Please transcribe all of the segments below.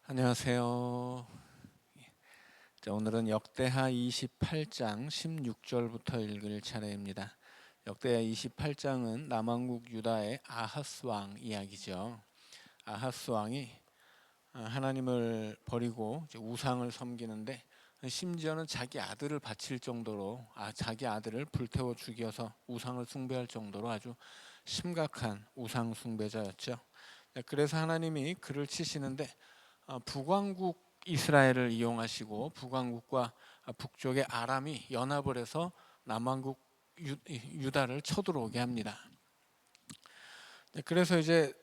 안녕하세요. 자, 오늘은 역대하 28장 16절부터 읽을 차례입니다. 역대하 28장은 남왕국 유다의 아하스 왕 이야기죠. 아하스 왕이 하나님을 버리고 이제 우상을 섬기는데, 심지어는 자기 아들을 바칠 정도로 자기 아들을 불태워 죽여서 우상을 숭배할 정도로 아주 심각한 우상 숭배자였죠. 그래서 하나님이 그를 치시는데, 북왕국 이스라엘을 이용하시고 북왕국과 북쪽의 아람이 연합을 해서 남왕국 유다를 쳐들어오게 합니다. 그래서 이제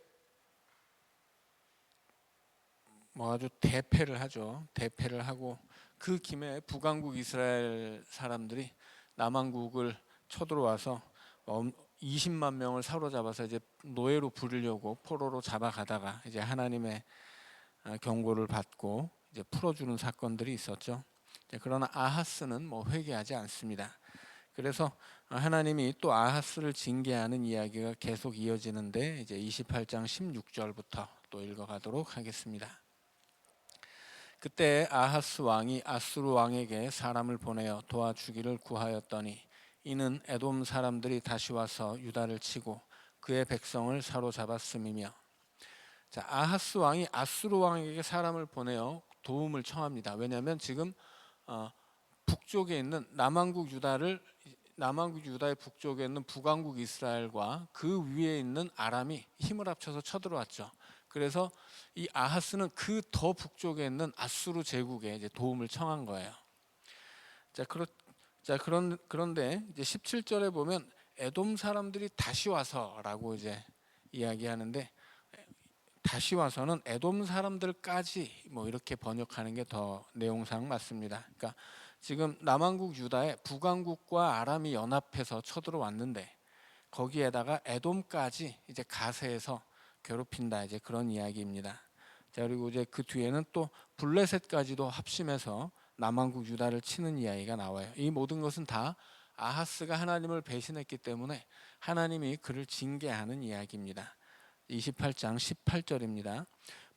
아주 대패를 하죠. 대패를 하고 그 김에 북왕국 이스라엘 사람들이 남왕국을 쳐들어와서 20만 명을 사로잡아서 이제 노예로 부르려고 포로로 잡아가다가 이제 하나님의 경고를 받고 이제 풀어주는 사건들이 있었죠. 그러나 아하스는 회개하지 않습니다. 그래서 하나님이 또 아하스를 징계하는 이야기가 계속 이어지는데, 이제 28장 16절부터 또 읽어가도록 하겠습니다. 그때 아하스 왕이 아수르 왕에게 사람을 보내어 도와주기를 구하였더니, 이는 에돔 사람들이 다시 와서 유다를 치고 그의 백성을 사로잡았음이며. 자, 아하스 왕이 아수르 왕에게 사람을 보내어 도움을 청합니다. 왜냐하면 지금 북쪽에 있는 남왕국 유다의 북쪽에 있는 북왕국 이스라엘과 그 위에 있는 아람이 힘을 합쳐서 쳐들어왔죠. 그래서 이 아하스는 그 더 북쪽에 있는 아수르 제국에 이제 도움을 청한 거예요. 그런데 이제 17절에 보면 에돔 사람들이 다시 와서라고 이제 이야기하는데, 다시 와서는 에돔 사람들까지 이렇게 번역하는 게 더 내용상 맞습니다. 그러니까 지금 남왕국 유다에 북왕국과 아람이 연합해서 쳐들어왔는데, 거기에다가 에돔까지 이제 가세해서 괴롭힌다, 이제 그런 이야기입니다. 자, 그리고 이제 그 뒤에는 또 블레셋까지도 합심해서 남왕국 유다를 치는 이야기가 나와요. 이 모든 것은 다 아하스가 하나님을 배신했기 때문에 하나님이 그를 징계하는 이야기입니다. 28장 18절입니다.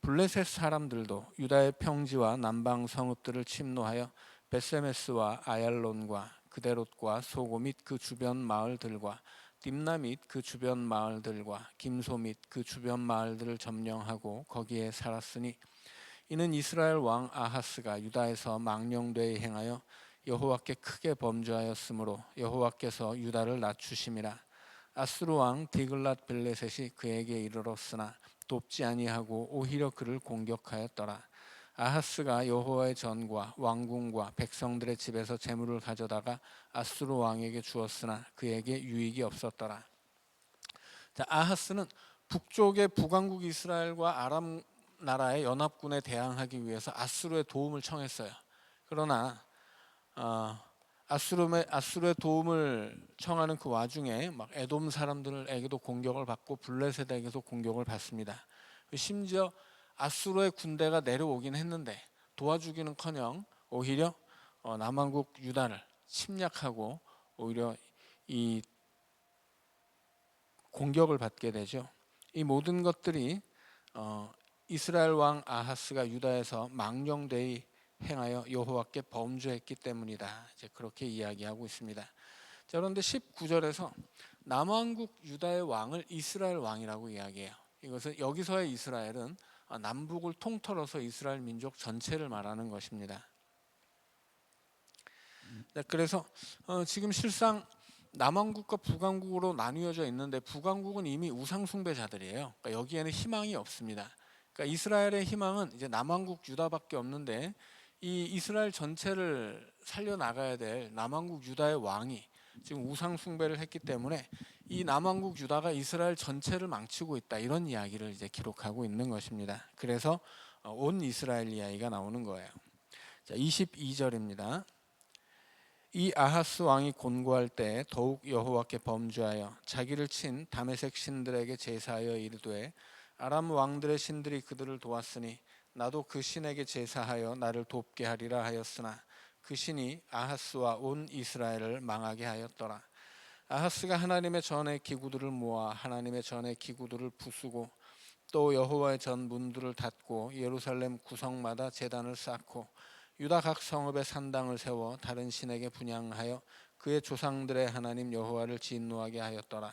블레셋 사람들도 유다의 평지와 남방 성읍들을 침노하여 베세메스와 아얄론과 그데롯과 소고 및 그 주변 마을들과 딥나 및 그 주변 마을들과 김소 및 그 주변 마을들을 점령하고 거기에 살았으니, 이는 이스라엘 왕 아하스가 유다에서 망령되이 행하여 여호와께 크게 범죄하였으므로 여호와께서 유다를 낮추심이라. 아수르 왕 디글랏 빌레셋이 그에게 이르렀으나 돕지 아니하고 오히려 그를 공격하였더라. 아하스가 여호와의 전과 왕궁과 백성들의 집에서 재물을 가져다가 아수르 왕에게 주었으나 그에게 유익이 없었더라. 자, 아하스는 북쪽의 북왕국 이스라엘과 아람 나라의 연합군에 대항하기 위해서 아수르의 도움을 청했어요. 그러나 아수르의 도움을 청하는 그 와중에 막 에돔 사람들에게도 공격을 받고 블레셋에게도 공격을 받습니다. 심지어 아수르의 군대가 내려오긴 했는데 도와주기는커녕 오히려 남왕국 유다를 침략하고 오히려 이 공격을 받게 되죠. 이 모든 것들이 이스라엘 왕 아하스가 유다에서 망령되이 행하여 여호와께 범죄했기 때문이다, 이제 그렇게 이야기하고 있습니다. 자, 그런데 19절에서 남왕국 유다의 왕을 이스라엘 왕이라고 이야기해요. 이것은 여기서의 이스라엘은 남북을 통틀어서 이스라엘 민족 전체를 말하는 것입니다. 그래서 지금 실상 남왕국과 북왕국으로 나뉘어져 있는데, 북왕국은 이미 우상 숭배자들이에요. 그러니까 여기에는 희망이 없습니다. 그러니까 이스라엘의 희망은 이제 남왕국 유다밖에 없는데, 이 이스라엘 전체를 살려나가야 될 남왕국 유다의 왕이 지금 우상 숭배를 했기 때문에 이 남왕국 유다가 이스라엘 전체를 망치고 있다, 이런 이야기를 이제 기록하고 있는 것입니다. 그래서 온 이스라엘 이야기가 나오는 거예요. 자, 22절입니다. 이 아하스 왕이 곤고할 때 더욱 여호와께 범죄하여 자기를 친 다메섹 신들에게 제사하여 이르되, 아람 왕들의 신들이 그들을 도왔으니 나도 그 신에게 제사하여 나를 돕게 하리라 하였으나, 그 신이 아하스와 온 이스라엘을 망하게 하였더라. 아하스가 하나님의 전의 기구들을 모아 하나님의 전의 기구들을 부수고 또 여호와의 전 문들을 닫고 예루살렘 구성마다 제단을 쌓고 유다 각 성읍에 산당을 세워 다른 신에게 분향하여 그의 조상들의 하나님 여호와를 진노하게 하였더라.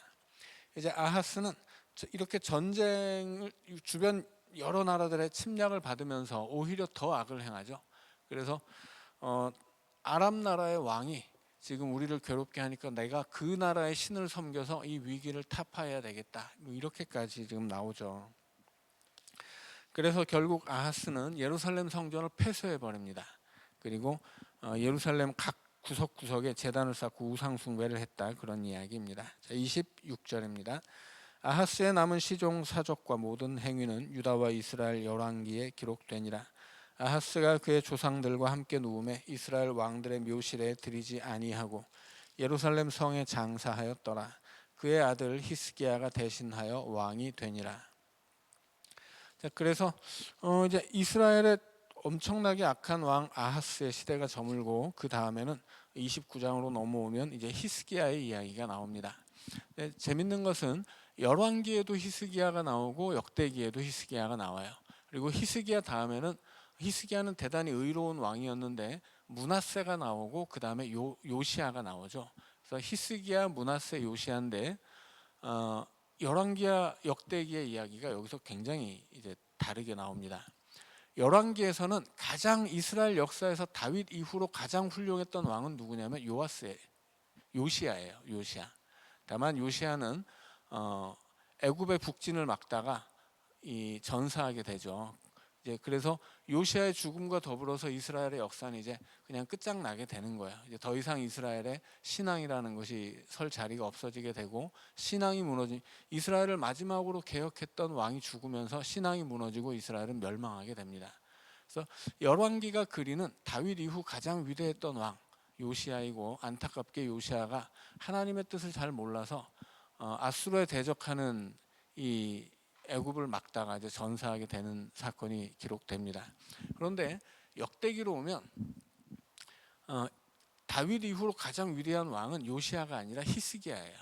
이제 아하스는 이렇게 전쟁을 주변 여러 나라들의 침략을 받으면서 오히려 더 악을 행하죠. 그래서 아람 나라의 왕이 지금 우리를 괴롭게 하니까 내가 그 나라의 신을 섬겨서 이 위기를 타파해야 되겠다, 뭐 이렇게까지 지금 나오죠. 그래서 결국 아하스는 예루살렘 성전을 폐쇄해 버립니다. 그리고 예루살렘 각 구석구석에 제단을 쌓고 우상 숭배를 했다, 그런 이야기입니다. 자, 26절입니다. 아하스의 남은 시종 사적과 모든 행위는 유다와 이스라엘 열왕기에 기록되니라. 아하스가 그의 조상들과 함께 누움에 이스라엘 왕들의 묘실에 들이지 아니하고 예루살렘 성에 장사하였더라. 그의 아들 히스기야가 대신하여 왕이 되니라. 자, 그래서 이제 이스라엘의 엄청나게 악한 왕 아하스의 시대가 저물고 그 다음에는 29장으로 넘어오면 이제 히스기야의 이야기가 나옵니다. 재밌는 것은 열왕기에도 히스기야가 나오고 역대기에도 히스기야가 나와요. 그리고 히스기야 다음에는, 히스기야는 대단히 의로운 왕이었는데 므낫세가 나오고 그 다음에 요시야가 나오죠. 그래서 히스기야, 므낫세, 요시야인데 열왕기와 역대기의 이야기가 여기서 굉장히 이제 다르게 나옵니다. 열왕기에서는 가장 이스라엘 역사에서 다윗 이후로 가장 훌륭했던 왕은 누구냐면 요시야예요. 요시야. 다만 요시야는 애굽의 북진을 막다가 전사하게 되죠. 이제 그래서 요시야의 죽음과 더불어서 이스라엘의 역사는 이제 그냥 끝장나게 되는 거예요. 이제 더 이상 이스라엘의 신앙이라는 것이 설 자리가 없어지게 되고 신앙이 무너진, 이스라엘을 마지막으로 개혁했던 왕이 죽으면서 신앙이 무너지고 이스라엘은 멸망하게 됩니다. 그래서 열왕기가 그리는 다윗 이후 가장 위대했던 왕 요시야이고, 안타깝게 요시야가 하나님의 뜻을 잘 몰라서 아수르에 대적하는 이 애굽을 막다가 이제 전사하게 되는 사건이 기록됩니다. 그런데 역대기로 오면 다윗 이후로 가장 위대한 왕은 요시야가 아니라 히스기야예요.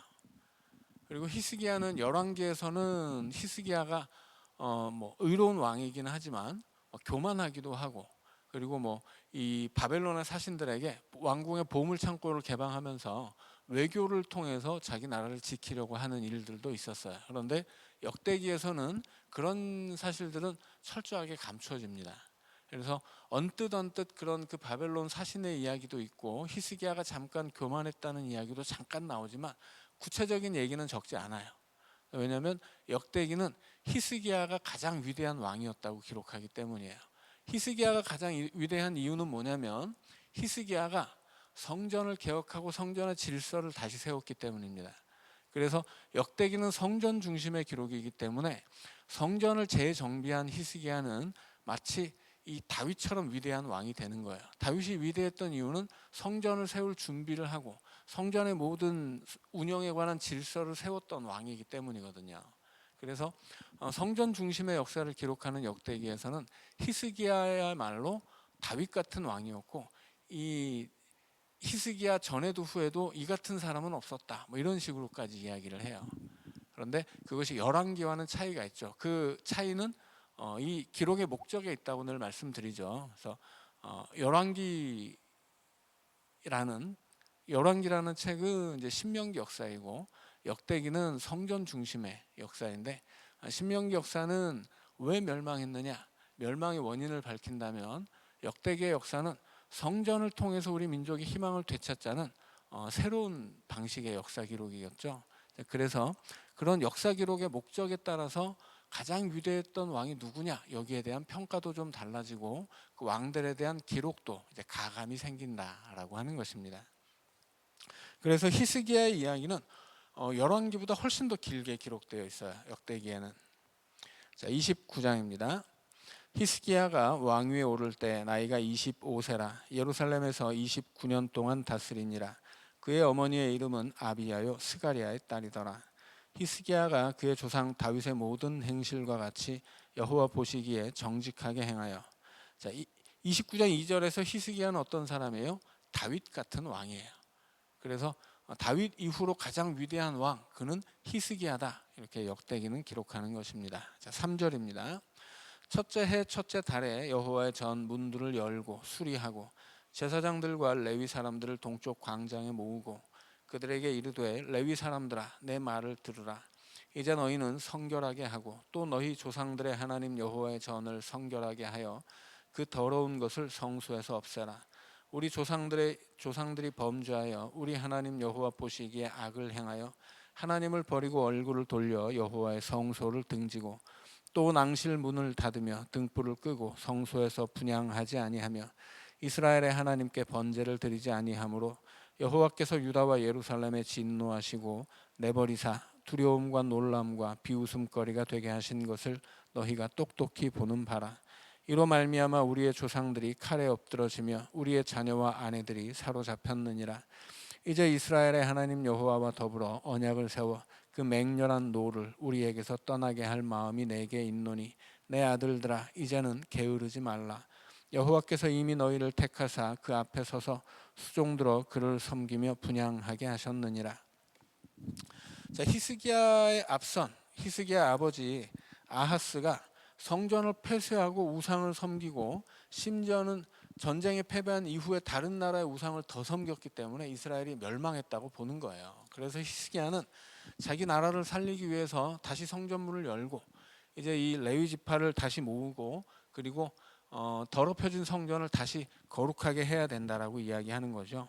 그리고 히스기야는 열왕기에서는 히스기야가 뭐 의로운 왕이긴 하지만 교만하기도 하고, 그리고 이 바벨론의 사신들에게 왕궁의 보물 창고를 개방하면서 외교를 통해서 자기 나라를 지키려고 하는 일들도 있었어요. 그런데 역대기에서는 그런 사실들은 철저하게 감춰집니다. 그래서 언뜻 그런 그 바벨론 사신의 이야기도 있고 히스기야가 잠깐 교만했다는 이야기도 잠깐 나오지만 구체적인 얘기는 적지 않아요. 왜냐하면 역대기는 히스기야가 가장 위대한 왕이었다고 기록하기 때문이에요. 히스기야가 가장 위대한 이유는 뭐냐면 히스기야가 성전을 개혁하고 성전의 질서를 다시 세웠기 때문입니다. 그래서 역대기는 성전 중심의 기록이기 때문에 성전을 재정비한 히스기야는 마치 이 다윗처럼 위대한 왕이 되는 거예요. 다윗이 위대했던 이유는 성전을 세울 준비를 하고 성전의 모든 운영에 관한 질서를 세웠던 왕이기 때문이거든요. 그래서 성전 중심의 역사를 기록하는 역대기에서는 히스기야야말로 다윗 같은 왕이었고, 이 히스기야 전에도 후에도 이 같은 사람은 없었다, 뭐 이런 식으로까지 이야기를 해요. 그런데 그것이 열왕기와는 차이가 있죠. 그 차이는 이 기록의 목적에 있다고 늘 말씀드리죠. 그래서 열왕기라는 책은 이제 신명기 역사이고 역대기는 성전 중심의 역사인데, 신명기 역사는 왜 멸망했느냐, 멸망의 원인을 밝힌다면 역대기의 역사는 성전을 통해서 우리 민족이 희망을 되찾자는 새로운 방식의 역사 기록이었죠. 그래서 그런 역사 기록의 목적에 따라서 가장 위대했던 왕이 누구냐, 여기에 대한 평가도 좀 달라지고 그 왕들에 대한 기록도 이제 가감이 생긴다라고 하는 것입니다. 그래서 히스기야의 이야기는 열왕기보다 훨씬 더 길게 기록되어 있어요. 역대기에는. 자, 29장입니다. 히스기야가 왕위에 오를 때 나이가 25세라 예루살렘에서 29년 동안 다스리니라. 그의 어머니의 이름은 아비야요 스가리아의 딸이더라. 히스기야가 그의 조상 다윗의 모든 행실과 같이 여호와 보시기에 정직하게 행하여. 자, 29장 2절에서 히스기야는 어떤 사람이에요? 다윗 같은 왕이에요. 그래서 다윗 이후로 가장 위대한 왕, 그는 히스기야다, 이렇게 역대기는 기록하는 것입니다. 자, 3절입니다. 첫째 해 첫째 달에 여호와의 전 문들을 열고 수리하고 제사장들과 레위 사람들을 동쪽 광장에 모으고 그들에게 이르되 레위 사람들아 내 말을 들으라. 이제 너희는 성결하게 하고 또 너희 조상들의 하나님 여호와의 전을 성결하게 하여 그 더러운 것을 성소에서 없애라. 우리 조상들이 범죄하여 우리 하나님 여호와 보시기에 악을 행하여 하나님을 버리고 얼굴을 돌려 여호와의 성소를 등지고 또 낭실 문을 닫으며 등불을 끄고 성소에서 분향하지 아니하며 이스라엘의 하나님께 번제를 드리지 아니하므로 여호와께서 유다와 예루살렘에 진노하시고 내버리사 두려움과 놀람과 비웃음거리가 되게 하신 것을 너희가 똑똑히 보는 바라. 이로 말미암아 우리의 조상들이 칼에 엎드러지며 우리의 자녀와 아내들이 사로잡혔느니라. 이제 이스라엘의 하나님 여호와와 더불어 언약을 세워 그 맹렬한 노를 우리에게서 떠나게 할 마음이 내게 있노니 내 아들들아 이제는 게으르지 말라. 여호와께서 이미 너희를 택하사 그 앞에 서서 수종들어 그를 섬기며 분향하게 하셨느니라. 자, 히스기야의 앞선 히스기야 아버지 아하스가 성전을 폐쇄하고 우상을 섬기고 심지어는 전쟁에 패배한 이후에 다른 나라의 우상을 더 섬겼기 때문에 이스라엘이 멸망했다고 보는 거예요. 그래서 히스기야는 자기 나라를 살리기 위해서 다시 성전문을 열고 이제 이 레위 지파를 다시 모으고 그리고 더럽혀진 성전을 다시 거룩하게 해야 된다라고 이야기하는 거죠.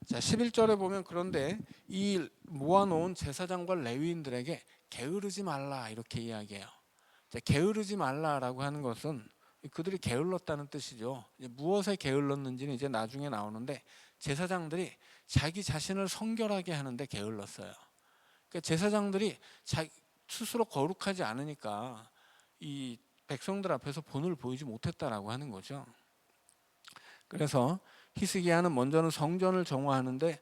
자, 11절에 보면 그런데 이 모아놓은 제사장과 레위인들에게 게으르지 말라 이렇게 이야기해요. 자, 게으르지 말라라고 하는 것은 그들이 게을렀다는 뜻이죠. 이제 무엇에 게을렀는지는 이제 나중에 나오는데 제사장들이 자기 자신을 성결하게 하는데 게을렀어요. 그러니까 제사장들이 스스로 거룩하지 않으니까 이 백성들 앞에서 본을 보이지 못했다라고 하는 거죠. 그래서 히스기야는 먼저는 성전을 정화하는데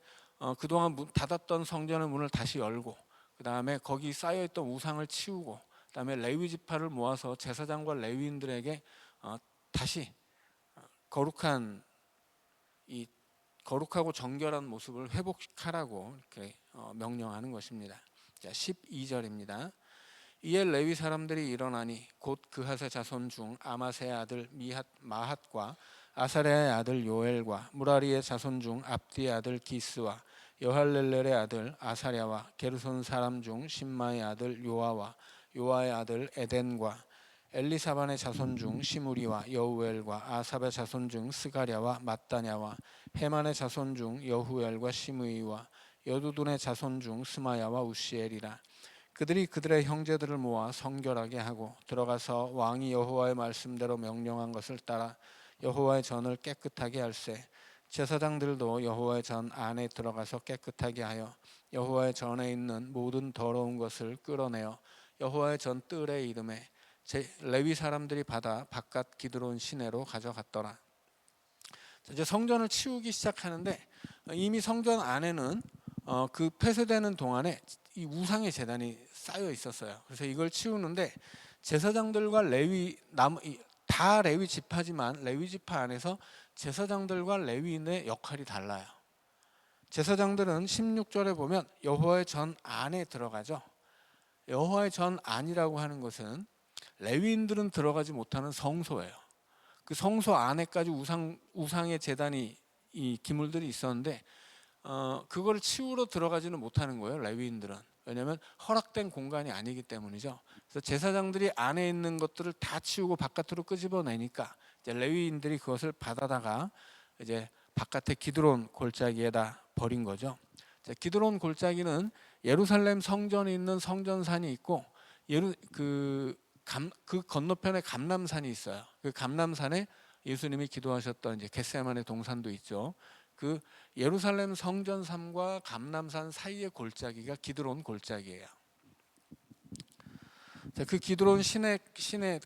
그동안 닫았던 성전의 문을 다시 열고 그 다음에 거기 쌓여있던 우상을 치우고 그 다음에 레위 지파를 모아서 제사장과 레위인들에게 다시 거룩하고 정결한 모습을 회복하라고 이렇게 명령하는 것입니다. 자, 12절입니다. 이에 레위 사람들이 일어나니 곧 그핫의 자손 중 아마세의 아들 마핫과 아사랴의 아들 요엘과 무라리의 자손 중 압디의 아들 기스와 여할렐렐의 아들 아사랴와 게르손 사람 중 심마의 아들 요아와 요아의 아들 에덴과 엘리사반의 자손 중 시무리와 여우엘과 아삽의 자손 중 스가랴와 mat다냐와 헤만의 자손 중 여후엘과 시므이와 여두둔의 자손 중 스마야와 우시엘이라. 그들이 그들의 형제들을 모아 성결하게 하고 들어가서 왕이 여호와의 말씀대로 명령한 것을 따라 여호와의 전을 깨끗하게 할세. 제사장들도 여호와의 전 안에 들어가서 깨끗하게 하여 여호와의 전에 있는 모든 더러운 것을 끌어내어 여호와의 전 뜰에 이름에 레위 사람들이 받아 바깥 기드론 시내로 가져갔더라. 이제 성전을 치우기 시작하는데 이미 성전 안에는 그 폐쇄되는 동안에 이 우상의 제단이 쌓여 있었어요. 그래서 이걸 치우는데 제사장들과 다 레위 지파지만 레위 지파 안에서 제사장들과 레위인의 역할이 달라요. 제사장들은 16절에 보면 여호와의 전 안에 들어가죠. 여호와의 전 안이라고 하는 것은 레위인들은 들어가지 못하는 성소예요. 그 성소 안에까지 우상의 제단이 이 기물들이 있었는데 그걸 치우러 들어가지는 못하는 거예요. 레위인들은. 왜냐하면 허락된 공간이 아니기 때문이죠. 그래서 제사장들이 안에 있는 것들을 다 치우고 바깥으로 끄집어내니까 이제 레위인들이 그것을 받아다가 이제 바깥에 기드론 골짜기에다 버린 거죠. 기드론 골짜기는 예루살렘 성전에 있는 성전산이 있고 그 건너편에 감람산이 있어요. 그 감람산에 예수님이 기도하셨던 이제 겟세마네 동산도 있죠. 그 예루살렘 성전산과 감람산 사이의 골짜기가 기드론 골짜기예요. 그 기드론 시내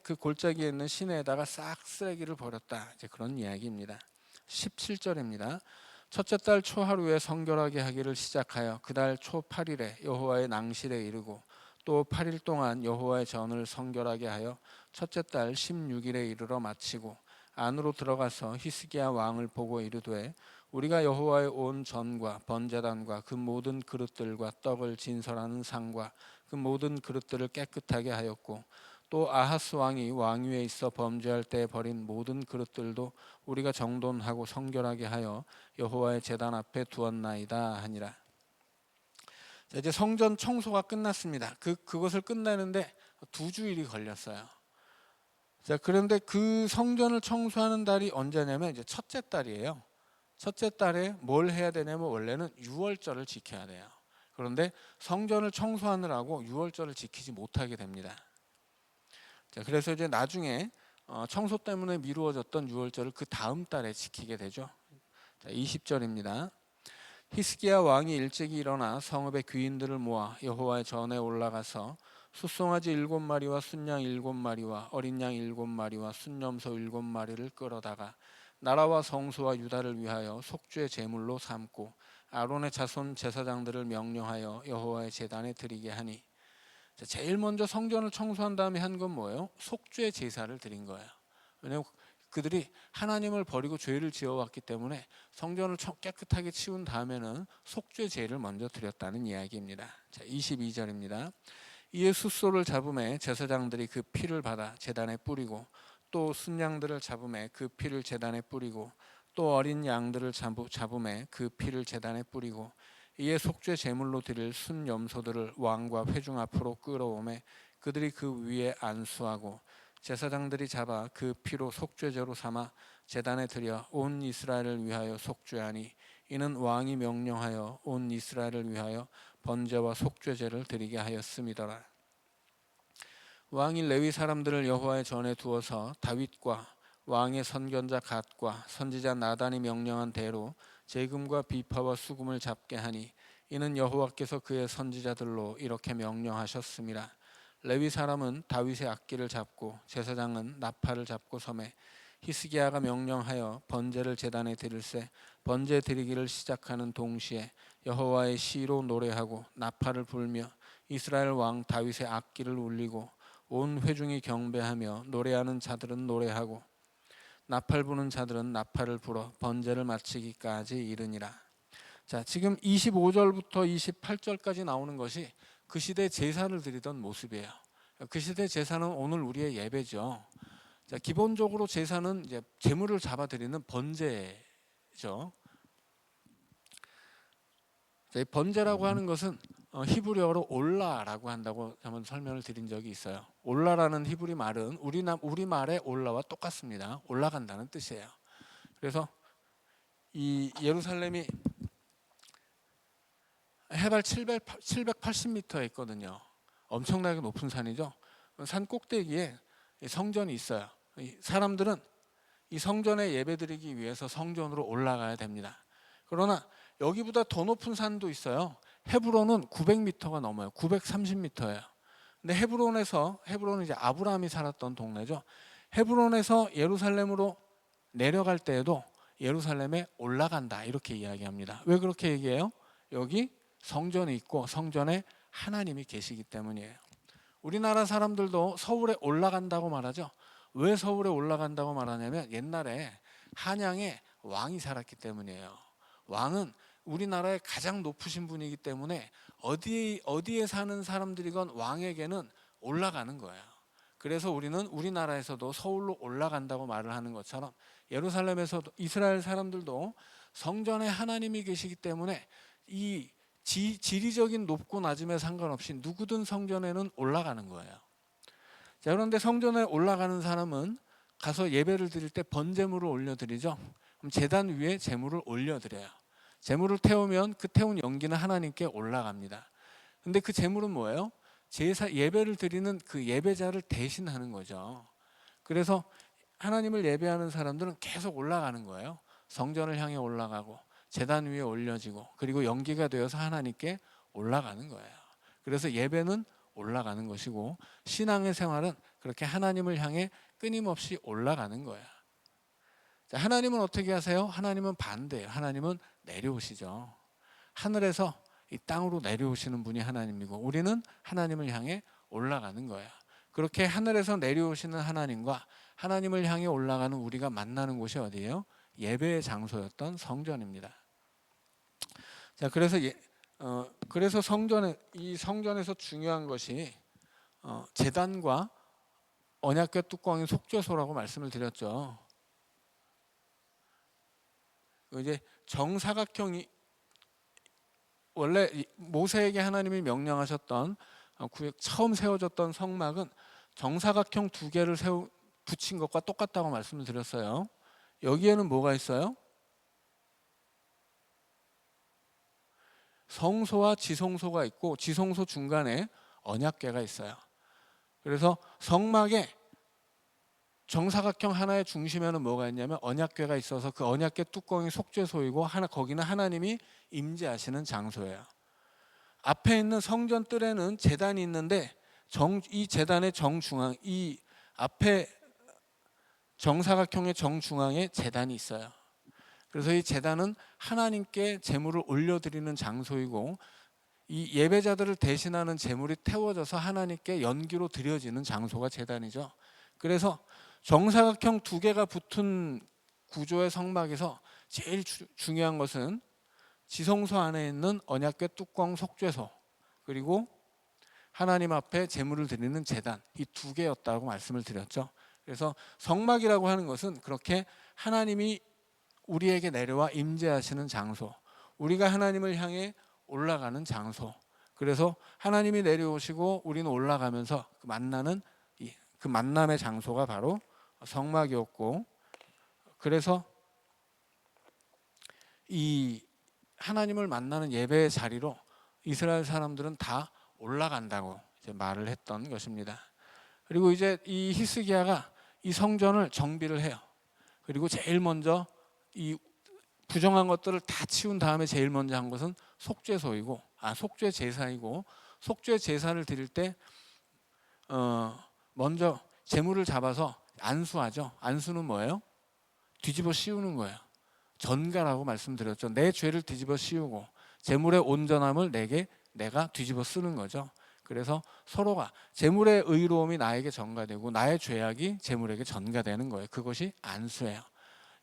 그 골짜기에 있는 시내에다가 싹 쓰레기를 버렸다. 이제 그런 이야기입니다. 17절입니다. 첫째 달 초하루에 성결하게 하기를 시작하여 그달 초 8일에 여호와의 낭실에 이르고 또 8일 동안 여호와의 전을 성결하게 하여 첫째 달 16일에 이르러 마치고 안으로 들어가서 히스기야 왕을 보고 이르되 우리가 여호와의 온 전과 번제단과 그 모든 그릇들과 떡을 진설하는 상과 그 모든 그릇들을 깨끗하게 하였고 또 아하스 왕이 왕위에 있어 범죄할 때 버린 모든 그릇들도 우리가 정돈하고 성결하게 하여 여호와의 제단 앞에 두었나이다 하니라. 자, 이제 성전 청소가 끝났습니다. 그것을 끝내는데 2주일이 걸렸어요. 자, 그런데 그 성전을 청소하는 달이 언제냐면 이제 첫째 달이에요. 첫째 달에 뭘 해야 되냐면 원래는 유월절을 지켜야 돼요. 그런데 성전을 청소하느라고 유월절을 지키지 못하게 됩니다. 자, 그래서 이제 나중에 청소 때문에 미루어졌던 유월절을 그 다음 달에 지키게 되죠. 자, 20절입니다. 히스기야 왕이 일찍이 일어나 성읍의 귀인들을 모아 여호와의 전에 올라가서 숫송아지 7마리와 순양 7마리와 어린 양 7마리와 순염소 7마리를 끌어다가 나라와 성소와 유다를 위하여 속죄 제물로 삼고 아론의 자손 제사장들을 명령하여 여호와의 제단에 드리게 하니, 제일 먼저 성전을 청소한 다음에 한 건 뭐예요? 속죄 제사를 드린 거예요. 왜냐하면 그들이 하나님을 버리고 죄를 지어왔기 때문에 성전을 깨끗하게 치운 다음에는 속죄 제를 먼저 드렸다는 이야기입니다. 자, 22절입니다. 이에 숫소를 잡음에 제사장들이 그 피를 받아 제단에 뿌리고 또 순양들을 잡음에 그 피를 제단에 뿌리고 또 어린 양들을 잡음에 그 피를 제단에 뿌리고 이에 속죄 제물로 드릴 순염소들을 왕과 회중 앞으로 끌어오매 그들이 그 위에 안수하고 제사장들이 잡아 그 피로 속죄제로 삼아 제단에 드려 온 이스라엘을 위하여 속죄하니 이는 왕이 명령하여 온 이스라엘을 위하여 번제와 속죄제를 드리게 하였음이더라. 왕이 레위 사람들을 여호와의 전에 두어서 다윗과 왕의 선견자 갓과 선지자 나단이 명령한 대로 재금과 비파와 수금을 잡게 하니 이는 여호와께서 그의 선지자들로 이렇게 명령하셨습니다. 레위 사람은 다윗의 악기를 잡고 제사장은 나팔을 잡고 섬에 히스기야가 명령하여 번제를 제단에 드릴새 번제 드리기를 시작하는 동시에 여호와의 시로 노래하고 나팔을 불며 이스라엘 왕 다윗의 악기를 울리고 온 회중이 경배하며 노래하는 자들은 노래하고 나팔 부는 자들은 나팔을 불어 번제를 마치기까지 이르니라. 자, 지금 25절부터 28절까지 나오는 것이 그 시대 제사를 드리던 모습이에요. 그 시대 제사는 오늘 우리의 예배죠. 자, 기본적으로 제사는 이제 제물을 잡아드리는 번제죠. 자, 번제라고 하는 것은 히브리어로 올라라고 한다고 한번 설명을 드린 적이 있어요. 올라라는 히브리 말은 우리 말의 올라와 똑같습니다. 올라간다는 뜻이에요. 그래서 이 예루살렘이 해발 780m에 있거든요. 엄청나게 높은 산이죠. 산 꼭대기에 성전이 있어요. 사람들은 이 성전에 예배드리기 위해서 성전으로 올라가야 됩니다. 그러나 여기보다 더 높은 산도 있어요. 헤브론은 900m가 넘어요. 930m예요. 근데 헤브론은 이제 아브라함이 살았던 동네죠. 헤브론에서 예루살렘으로 내려갈 때에도 예루살렘에 올라간다 이렇게 이야기합니다. 왜 그렇게 얘기해요? 여기 성전이 있고 성전에 하나님이 계시기 때문이에요. 우리나라 사람들도 서울에 올라간다고 말하죠. 왜 서울에 올라간다고 말하냐면 옛날에 한양에 왕이 살았기 때문이에요. 왕은 우리나라의 가장 높으신 분이기 때문에 어디에 사는 사람들이건 왕에게는 올라가는 거예요. 그래서 우리는 우리나라에서도 서울로 올라간다고 말을 하는 것처럼 예루살렘에서도 이스라엘 사람들도 성전에 하나님이 계시기 때문에 이 지리적인 높고 낮음에 상관없이 누구든 성전에는 올라가는 거예요. 자, 그런데 성전에 올라가는 사람은 가서 예배를 드릴 때 번제물을 올려드리죠. 그럼 제단 위에 제물을 올려드려요. 제물을 태우면 그 태운 연기는 하나님께 올라갑니다. 근데 그 제물은 뭐예요? 예배를 드리는 그 예배자를 대신하는 거죠. 그래서 하나님을 예배하는 사람들은 계속 올라가는 거예요. 성전을 향해 올라가고 제단 위에 올려지고 그리고 연기가 되어서 하나님께 올라가는 거예요. 그래서 예배는 올라가는 것이고 신앙의 생활은 그렇게 하나님을 향해 끊임없이 올라가는 거예요. 자, 하나님은 어떻게 하세요? 하나님은 반대예요. 하나님은 내려오시죠. 하늘에서 이 땅으로 내려오시는 분이 하나님이고 우리는 하나님을 향해 올라가는 거예요. 그렇게 하늘에서 내려오시는 하나님과 하나님을 향해 올라가는 우리가 만나는 곳이 어디예요? 예배의 장소였던 성전입니다. 자, 그래서 성전에서 중요한 것이 제단과 언약궤 뚜껑인 속죄소라고 말씀을 드렸죠. 이제 정사각형이 원래 모세에게 하나님이 명령하셨던 처음 세워졌던 성막은 정사각형 두 개를 붙인 것과 똑같다고 말씀을 드렸어요. 여기에는 뭐가 있어요? 성소와 지성소가 있고 지성소 중간에 언약궤가 있어요. 그래서 성막에 정사각형 하나의 중심에는 뭐가 있냐면 언약궤가 있어서 그 언약궤 뚜껑이 속죄소이고 거기는 하나님이 임재하시는 장소예요. 앞에 있는 성전 뜰에는 제단이 있는데 이 제단의 정중앙, 이 앞에 정사각형의 정중앙에 제단이 있어요. 그래서 이 제단은 하나님께 제물을 올려드리는 장소이고 이 예배자들을 대신하는 제물이 태워져서 하나님께 연기로 드려지는 장소가 제단이죠. 그래서 정사각형 두 개가 붙은 구조의 성막에서 제일 중요한 것은 지성소 안에 있는 언약궤 뚜껑 속죄소 그리고 하나님 앞에 제물을 드리는 제단, 이 두 개였다고 말씀을 드렸죠. 그래서 성막이라고 하는 것은 그렇게 하나님이 우리에게 내려와 임재하시는 장소, 우리가 하나님을 향해 올라가는 장소. 그래서 하나님이 내려오시고 우리는 올라가면서 그 만남의 장소가 바로 성막이었고, 그래서 이 하나님을 만나는 예배의 자리로 이스라엘 사람들은 다 올라간다고 이제 말을 했던 것입니다. 그리고 이제 이 히스기야가 이 성전을 정비를 해요. 그리고 제일 먼저 이 부정한 것들을 다 치운 다음에 제일 먼저 한 것은 속죄 제사이고, 속죄 제사를 드릴 때 먼저 제물을 잡아서 안수하죠. 안수는 뭐예요? 뒤집어 씌우는 거예요. 전가라고 말씀드렸죠. 내 죄를 뒤집어 씌우고 제물의 온전함을 내가 뒤집어 쓰는 거죠. 그래서 서로가 제물의 의로움이 나에게 전가되고 나의 죄악이 제물에게 전가되는 거예요. 그것이 안수예요.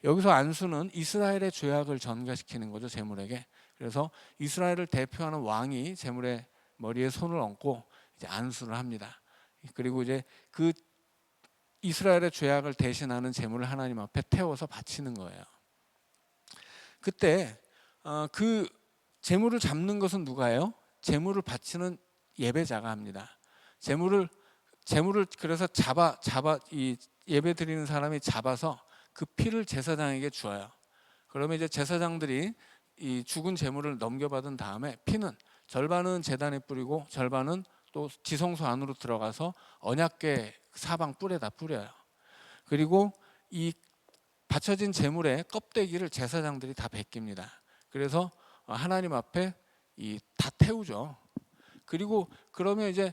여기서 안수는 이스라엘의 죄악을 전가시키는 거죠, 제물에게. 그래서 이스라엘을 대표하는 왕이 제물의 머리에 손을 얹고 이제 안수를 합니다. 그리고 이제 그 이스라엘의 죄악을 대신하는 제물을 하나님 앞에 태워서 바치는 거예요. 그때 그 제물을 잡는 것은 누가 해요? 제물을 바치는 예배자가 합니다. 제물을 그래서 이 예배 드리는 사람이 잡아서 그 피를 제사장에게 주어요. 그러면 이제 제사장들이 이 죽은 제물을 넘겨받은 다음에 피는 절반은 제단에 뿌리고 절반은 또 지성소 안으로 들어가서 언약궤 사방 뿔에다 뿌려요. 그리고 이 바쳐진 제물의 껍데기를 제사장들이 다 벗깁니다. 그래서 하나님 앞에 다 태우죠. 그리고 그러면 이제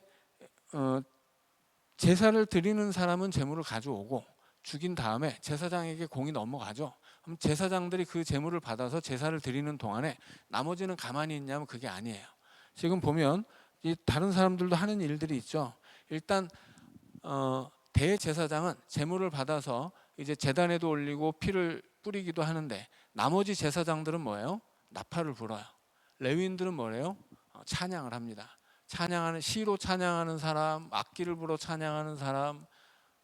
제사를 드리는 사람은 제물을 가져오고 죽인 다음에 제사장에게 공이 넘어가죠. 그럼 제사장들이 그 제물을 받아서 제사를 드리는 동안에 나머지는 가만히 있냐면 그게 아니에요. 지금 보면 다른 사람들도 하는 일들이 있죠. 일단 대제사장은 제물을 받아서 이제 제단에도 올리고 피를 뿌리기도 하는데 나머지 제사장들은 뭐예요? 나팔을 불어요. 레위인들은 뭐래요? 찬양을 합니다. 시로 찬양하는 사람, 악기를 불어 찬양하는 사람,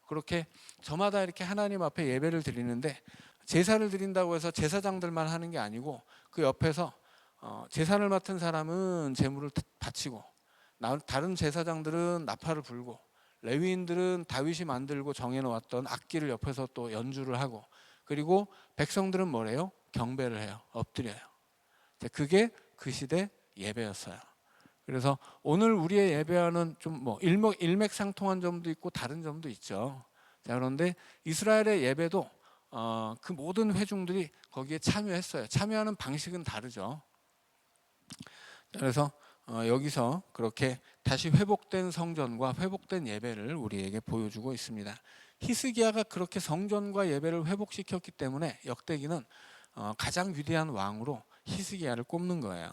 그렇게 저마다 이렇게 하나님 앞에 예배를 드리는데 제사를 드린다고 해서 제사장들만 하는 게 아니고 그 옆에서 제사를 맡은 사람은 제물을 바치고 다른 제사장들은 나팔을 불고 레위인들은 다윗이 만들고 정해놓았던 악기를 옆에서 또 연주를 하고 그리고 백성들은 뭐래요? 경배를 해요. 엎드려요. 그게 그 시대 예배였어요. 그래서 오늘 우리의 예배와는 좀 일맥상통한 점도 있고 다른 점도 있죠. 자, 그런데 이스라엘의 예배도 그 모든 회중들이 거기에 참여했어요. 참여하는 방식은 다르죠. 그래서 여기서 그렇게 다시 회복된 성전과 회복된 예배를 우리에게 보여주고 있습니다. 히스기야가 그렇게 성전과 예배를 회복시켰기 때문에 역대기는 가장 위대한 왕으로 히스기야를 꼽는 거예요.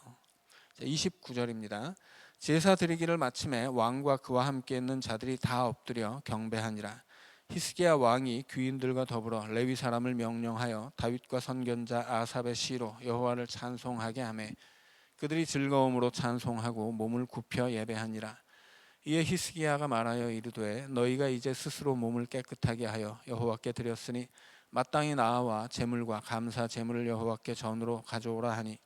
29절입니다. 제사 드리기를 마침에 왕과 그와 함께 있는 자들이 다 엎드려 경배하니라. 히스기야 왕이 귀인들과 더불어 레위 사람을 명령하여 다윗과 선견자 아삽의 시로 여호와를 찬송하게 하매 그들이 즐거움으로 찬송하고 몸을 굽혀 예배하니라. 이에 히스기야가 말하여 이르되 너희가 이제 스스로 몸을 깨끗하게 하여 여호와께 드렸으니 마땅히 나와 제물과 감사 제물을 여호와께 전으로 가져오라 하니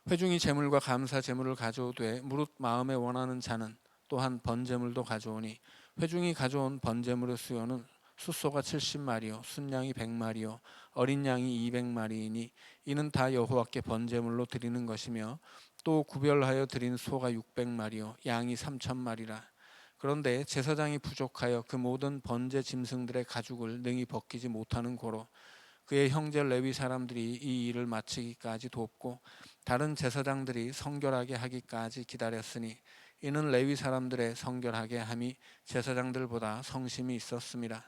회중이 제물과 감사 제물을 가져오되 무릇 마음에 원하는 자는 또한 번제물도 가져오니 회중이 가져온 번제물의 수요는 숫소가 70마리요 순양이 100마리요 어린 양이 200마리이니 이는 다 여호와께 번제물로 드리는 것이며 또 구별하여 드린 소가 600마리요 양이 3,000마리라. 그런데 제사장이 부족하여 그 모든 번제 짐승들의 가죽을 능히 벗기지 못하는 고로 그의 형제 레위 사람들이 이 일을 마치기까지 돕고 다른 제사장들이 성결하게 하기까지 기다렸으니 이는 레위 사람들의 성결하게 함이 제사장들보다 성심이 있었습니다.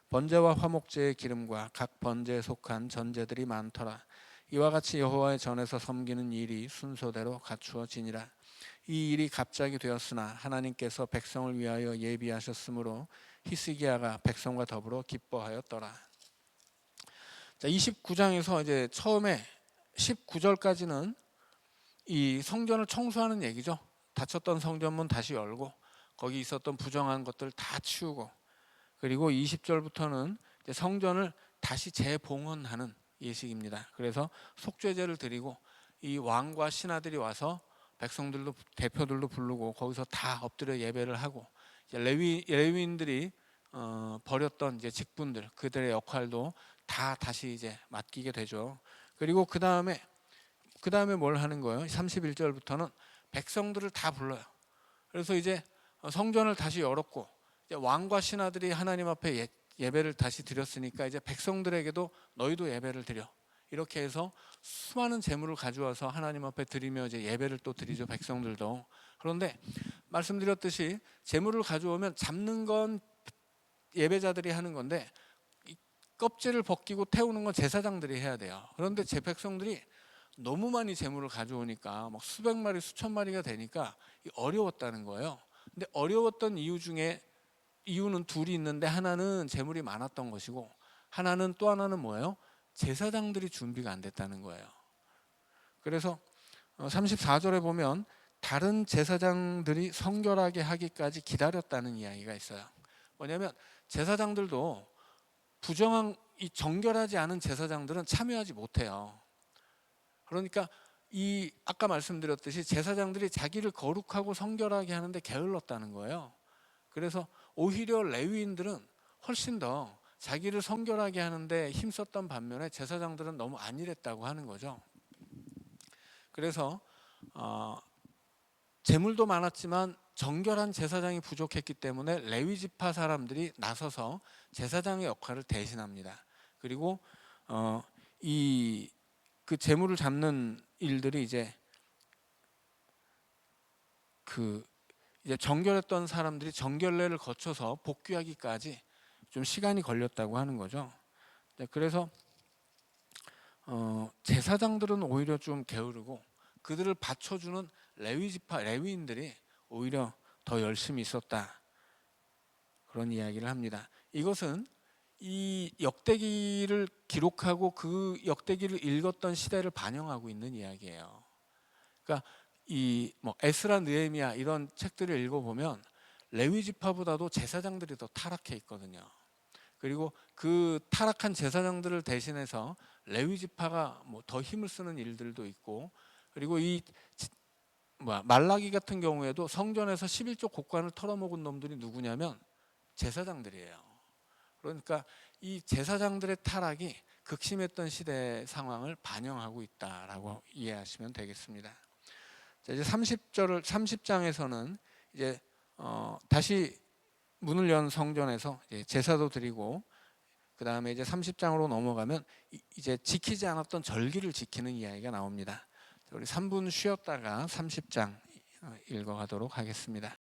번제와 화목제의 기름과 각 번제에 속한 전제들이 많더라. 이와 같이 여호와의 전에서 섬기는 일이 순서대로 갖추어지니라. 이 일이 갑자기 되었으나 하나님께서 백성을 위하여 예비하셨으므로 히스기야가 백성과 더불어 기뻐하였더라. 자, 29장에서 이제 처음에 19절까지는 이 성전을 청소하는 얘기죠. 닫혔던 성전문 다시 열고 거기 있었던 부정한 것들 다 치우고, 그리고 20절부터는 성전을 다시 재봉헌하는 예식입니다. 그래서 속죄제를 드리고 이 왕과 신하들이 와서 백성들도 대표들도 부르고 거기서 다 엎드려 예배를 하고 이제 레위인들이 버렸던 이제 직분들 그들의 역할도 다 다시 이제 맡기게 되죠. 그리고 그 다음에 뭘 하는 거예요? 31절부터는 백성들을 다 불러요. 그래서 이제 성전을 다시 열었고 이제 왕과 신하들이 하나님 앞에 예배를 다시 드렸으니까 이제 백성들에게도 너희도 예배를 드려. 이렇게 해서 수많은 제물을 가져와서 하나님 앞에 드리며 이제 예배를 또 드리죠, 백성들도. 그런데 말씀드렸듯이 제물을 가져오면 잡는 건 예배자들이 하는 건데 이 껍질을 벗기고 태우는 건 제사장들이 해야 돼요. 그런데 제 백성들이 너무 많이 제물을 가져오니까 막 수백 마리 수천 마리가 되니까 어려웠다는 거예요. 근데 어려웠던 이유는 둘이 있는데 하나는 제물이 많았던 것이고 또 하나는 뭐예요? 제사장들이 준비가 안 됐다는 거예요. 그래서 34절에 보면 다른 제사장들이 성결하게 하기까지 기다렸다는 이야기가 있어요. 뭐냐면 제사장들도 이 정결하지 않은 제사장들은 참여하지 못해요. 그러니까 아까 말씀드렸듯이 제사장들이 자기를 거룩하고 성결하게 하는데 게을렀다는 거예요. 그래서 오히려 레위인들은 훨씬 더 자기를 성결하게 하는데 힘썼던 반면에 제사장들은 너무 안일했다고 하는 거죠. 그래서 재물도 많았지만 정결한 제사장이 부족했기 때문에 레위 지파 사람들이 나서서 제사장의 역할을 대신합니다. 그리고 그 재물을 잡는 일들이 이제 정결했던 사람들이 정결례를 거쳐서 복귀하기까지 좀 시간이 걸렸다고 하는 거죠. 그래서 제사장들은 오히려 좀 게으르고 그들을 받쳐주는 레위인들이 오히려 더 열심히 있었다, 그런 이야기를 합니다. 이것은 이 역대기를 기록하고 그 역대기를 읽었던 시대를 반영하고 있는 이야기예요. 그러니까 에스라, 느헤미야 이런 책들을 읽어보면 레위 지파보다도 제사장들이 더 타락해 있거든요. 그리고 그 타락한 제사장들을 대신해서 레위 지파가 더 힘을 쓰는 일들도 있고, 그리고 말라기 같은 경우에도 성전에서 11조 곡간을 털어먹은 놈들이 누구냐면 제사장들이에요. 그러니까 이 제사장들의 타락이 극심했던 시대 상황을 반영하고 있다라고 이해하시면 되겠습니다. 자, 이제 30장에서는 이제 다시 문을 연 성전에서 이제 제사도 드리고, 그 다음에 이제 30장으로 넘어가면 이제 지키지 않았던 절기를 지키는 이야기가 나옵니다. 우리 3분 쉬었다가 30장 읽어가도록 하겠습니다.